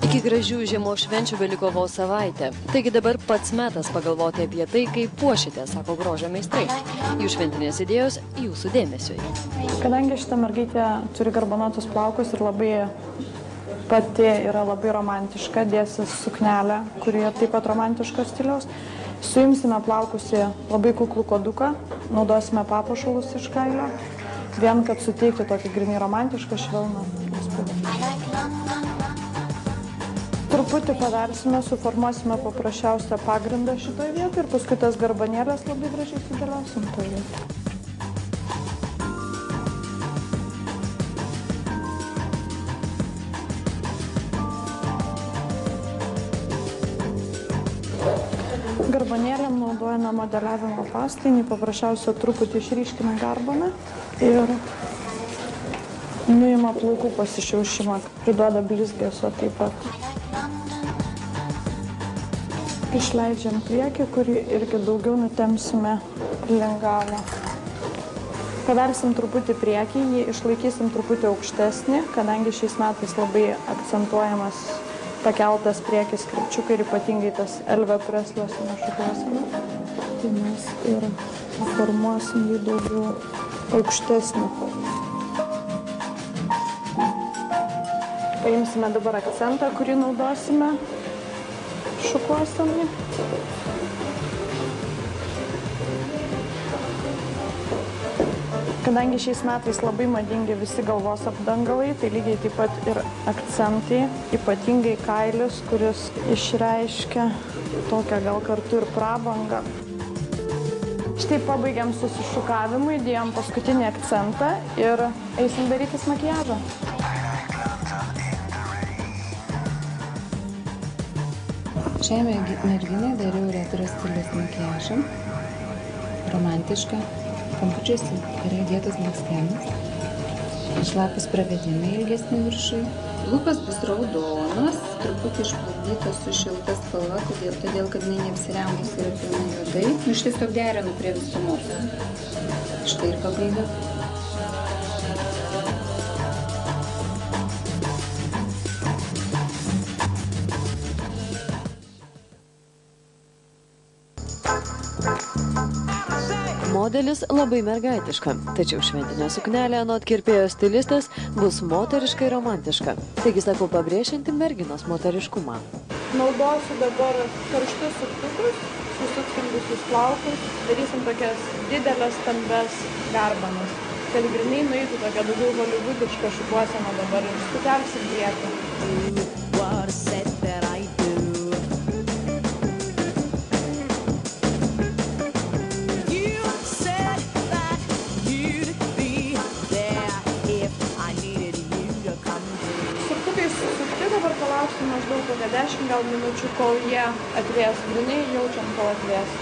Iki gražių žiemos švenčių beliko vos savaitė. Taigi dabar pats metas pagalvoti apie tai, kaip puošite, sako grožio meistrai. Jų šventinės idėjos jūsų dėmesiui. Kadangi šita mergaitė turi garbanotus plaukus ir pati yra labai romantiška, dėsis suknelę, kuri taip pat romantiško stiliaus, suimsime plaukus į labai kuklų koduką, naudosime papuošalus iš kailio, vien kad suteikti tokį grynai romantišką švelną įspūdį. Truputį padarsime, suformuosime paprasčiausią pagrindą šitoje vietoje ir paskui tas garbanėlės labai gražiai sudėliosim toje vietoje. Garbanėlėm naudojame modeliavimo pastainį, paprasčiausia truputį išryškina garbaną ir nuima plaukų pasišiaušimą, priduoda blizgesio taip pat. Išleidžiam priekį, kurį irgi daugiau nutempsime link galo. Padarsim truputį priekį, jį išlaikysim truputį aukštesnį, kadangi šiais metais labai akcentuojamas pakeltas priekis krepčiukai ir ypatingai tas Elvio Preslio šukuosena. Tai mes ir formuosim jį daugiau aukštesnį. Paimsime dabar akcentą, kurį naudosime šukuosenai. Kadangi šiais metais labai madingi visi galvos apdangalai, tai lygiai taip pat ir akcentai, ypatingai kailis, kuris išreiškia tokią gal kartu ir prabangą. Štai pabaigiam susišukavimu, įdėjom paskutinį akcentą ir eisim darytis makiažą. Šiai merginai dariau retro stiliaus makiažą, romantišką, kampučiais yra įdėtas blakstienas, šlapis pravedimai ilgesni viršui. Lūpas bus raudonos, truputį išplukdytos su šilta spalva, todėl kad neapsirengus yra pilnai juodai. Aš tiesiog derinu prie visumos. Štai ir pabaiga. Modelis labai mergaitiška, tačiau šventinė suknelė anot kirpėjo stilistas bus moteriškai romantiška. Taigi sakau pabrėžinti merginos moteriškumą. Naudosiu dabar karštus suktukus, susuksim visus plaukus, darysim tokias didelės stambes garbanas, kad grinai nueitų tokia daugiau holivudiška šukuosena dabar ir sukelsim priekį. Dabar palauksim maždaug kokią 10 gal minučių, kol jie atvės, grinai jaučiam, kol atvės.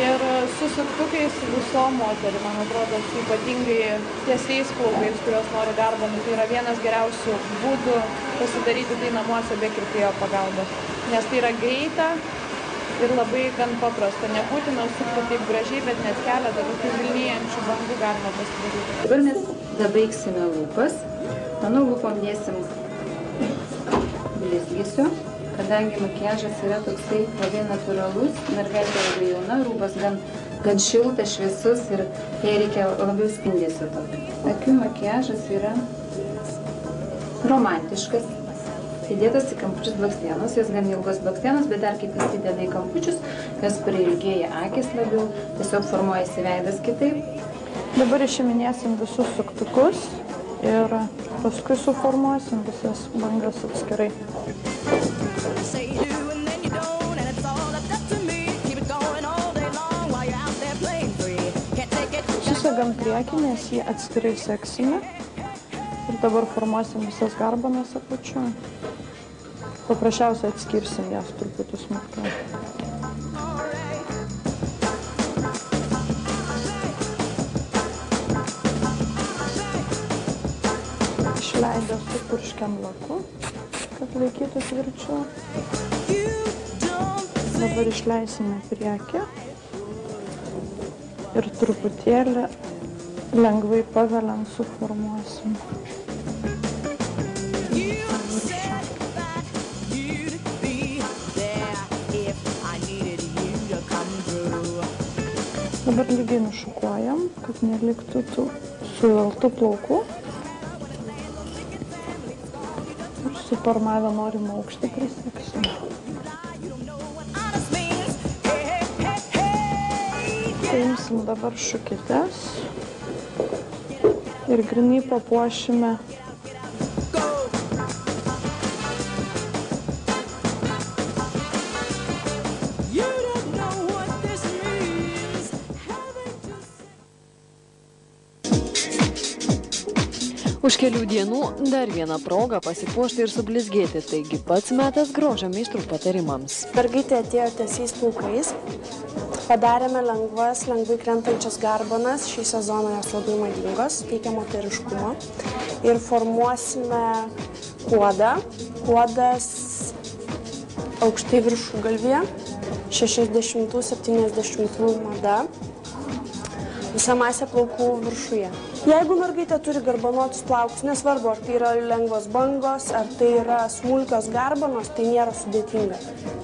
Ir su suktukais visom moterim, man atrodo, su ypatingai tiesiais plaukais, kurios nori garbanų, tai yra vienas geriausių būdų pasidaryti tai namuose be kirpėjo pagalbos. Nes tai yra greita ir labai gan paprasta. Nebūtina sukti taip gražiai, bet net keletą tokių vilnijančių bangų galima pasidaryti. Dabar mes dabaigsime lūpas. Manau, lūpom dėsim blizgesio, kadangi makiažas yra toksai labai natūralus, mergaitė labai jauna, rūbas gan šiltas, šviesus ir jai reikia labiau spindesio tokio. Akių makiažas yra romantiškas, įdėtas į kampučius blakstienos, jos gan ilgos blakstienos, bet dar kaip įsideda į kampučius, jos prailgėja akis labiau, tiesiog formuojasi veidas kitaip. Dabar išiminėsim visus suktukus ir paskui suformuosim visas bangas atskirai. Susegam priekį, nes jį atskirai seksime. Ir dabar formuosim visas garbanas apačiu. Paprasčiausiai atskirsim jas truputį smulkiau. Išleidę supurškiam laku, kad laikytų tvirčiau. Dabar išleisime priekį ir truputėlį lengvai paveliant suformuosim. Dabar lygiai nušukuojam, kad neliktų tų suveltų plaukų. Ir suformavę norimą aukštį prisegsim. Paimsim dabar šukytes ir grynai papuošime Už kelių dienų dar vieną progą pasipuošti ir sublizgėti, taigi pats metas grožio meistrų patarimams. Mergaitė atėjo tiesiais plaukais, padarėme lengvai krentančias garbanas, šį sezoną jos labai madingos, teikia moteriškumo ir formuosime kuodą. Kuodas aukštai viršugalvyje, 60-70 mada, visa masė plaukų viršuje. Jeigu mergaitė turi garbanotus plaukus, nesvarbu, ar tai yra lengvos bangos, ar tai yra smulkios garbanos, tai nėra sudėtinga.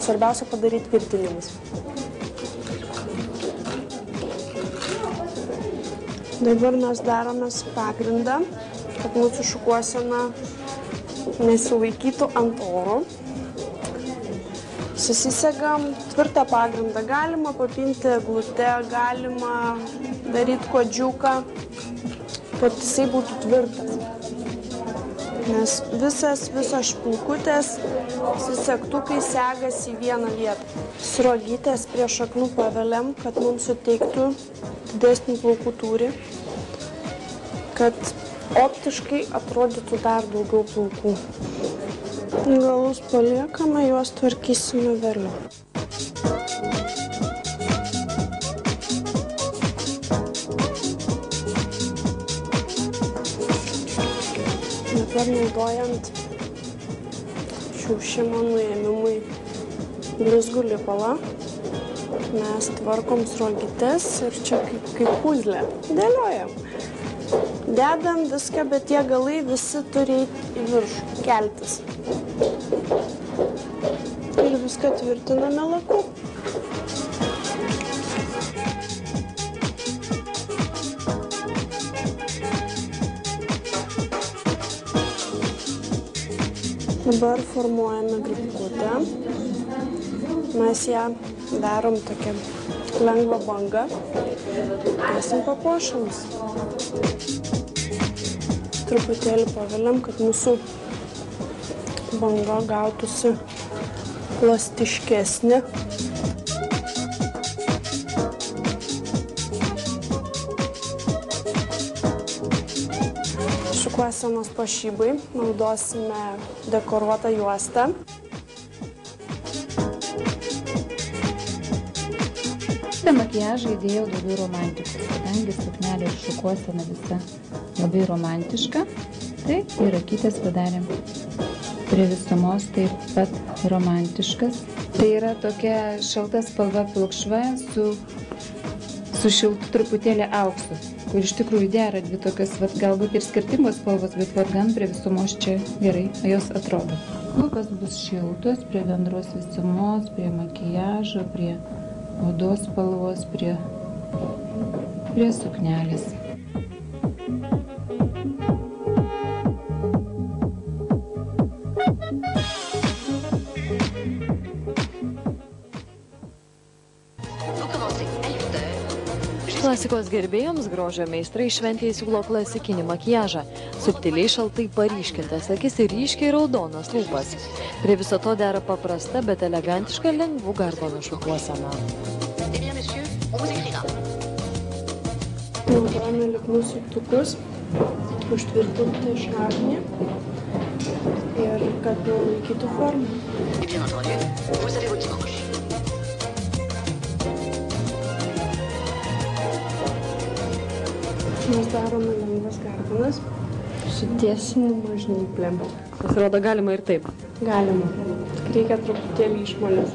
Svarbiausia padaryti virtinimus. Dabar mes daromės pagrindą, kad mūsų šukuosena nesilaikytų ant oro. Susisegam tvirtą pagrindą, galima papinti eglutę, galima daryti kuodžiuką, kad jisai būtų tvirtas. Nes visos špilkutės, visi segtukai segasi į vieną vietą. Sruogytės prie šaknų paveliam, kad mums suteiktų didesnį plaukų tūrį, kad optiškai atrodytų dar daugiau plaukų. Galus paliekame, juos tvarkysime vėliau. Dabar naudojant šiaušimo nuėmimui blizgų lipalą, mes tvarkom sruogytes ir čia kaip puzlė. Dėliojam. Dedam viską, bet tie galai visi turi į viršų, keltis. Ir viską tvirtiname laku. Dabar formuojame grybkutę. Mes ją darom tokią lengvą bangą. Dėsim papuošalus. Truputėlį paveliam, kad mūsų banga gautųsi plastiškesnė. Šukuosenos puošybai naudosime dekoruotą juostą. Šitą makiažą įdėjau daugiau romantikos, kadangi suknelė ir šukuosena visa labai romantiška, tai ir akytės padarėm prie visumos taip pat romantiškas. Tai yra tokia šalta spalva pilkšva su šiltu truputėlį auksu, kur iš tikrųjų dera dvi tokios, galbūt ir skirtingos spalvos, bet gan prie visumos čia gerai jos atrodo. Lūpos bus šiltos prie bendros visumos, prie makiažo, prie odos spalvos, prie suknelės. Klasikos gerbėjams grožio meistrai šventėje siūlo klasikinį makiažą, subtiliai šaltai paryškintas akis ir ryškiai raudonas lūpas. Prie viso to dera paprasta, bet elegantiška lengvų garbanų šukuosena. Naudojame lipnus suktukus, užtvirtinti šaknį ir kad nelaikytų formą. Mes darome lengvas garbanas su tiesinimo žnyplėm. Pasirodo, galima ir taip. Galima. Tik reikia truputėlį išmonės.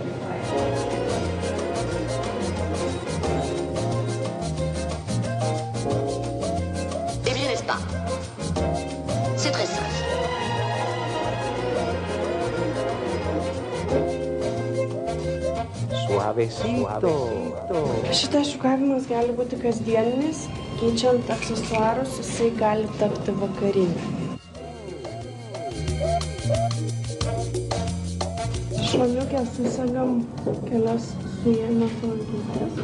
Eh bien, n'est-ce pas? C'est très simple. Suavecito. Šitas šukavimas gali būti kasdieninis, keičiant aksesuarus, jisai gali tapti vakariniu. Šoniukę susegam kelias suėmės rankytes.